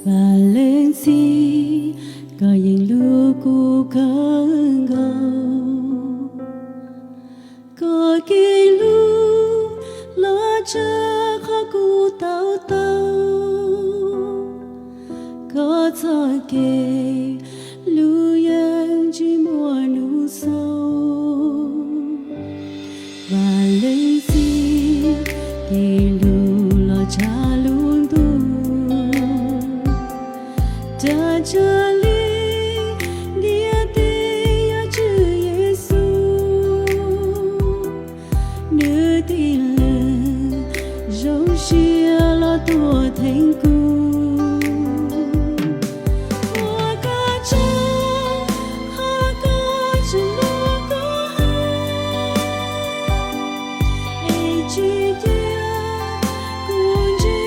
Valencia có những lúc cô khẩn cầu có cái lúc lo cho khó cô tao tao có cho kề lu yang chỉ mùa nụ sâu Valencia cái lu lo cha luôn tu đã trở đi địa tiên chữ Giêsu nơi tin lời dấu chia lo tua thành cung hoa ca cha hoa ca chân lu có ai chỉ kia cũng chỉ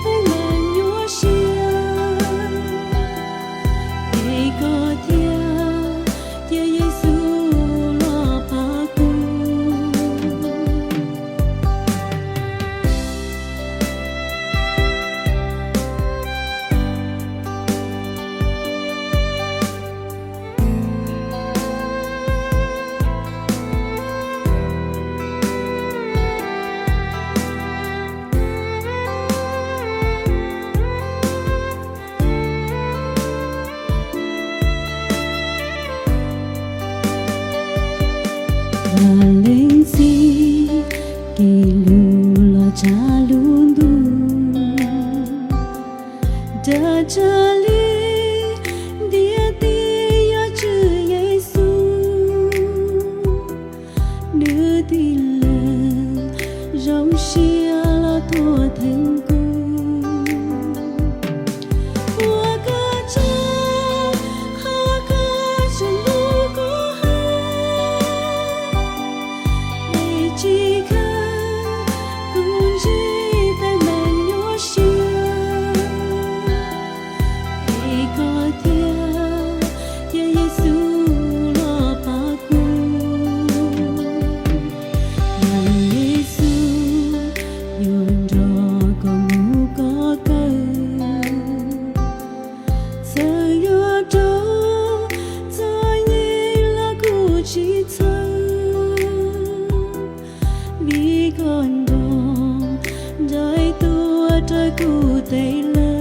thấy mình nhớ chia có Tia Giêsu lo pa cung Valencia cái lu lo cha luôn du đã trở đi địa tiên chữ Giêsu nơi tin lời dòng chia lo thua thành cung hoa ca cha hoa ca chân lu có chỉ cần cũng chỉ tay mình nhớ chia để có Tia Giêsu lo pa cung Giêsu yon ro có mu có cơ giờ yo cho nhìn là cụ chỉ vì con đò đời tua trời cụ tây lơ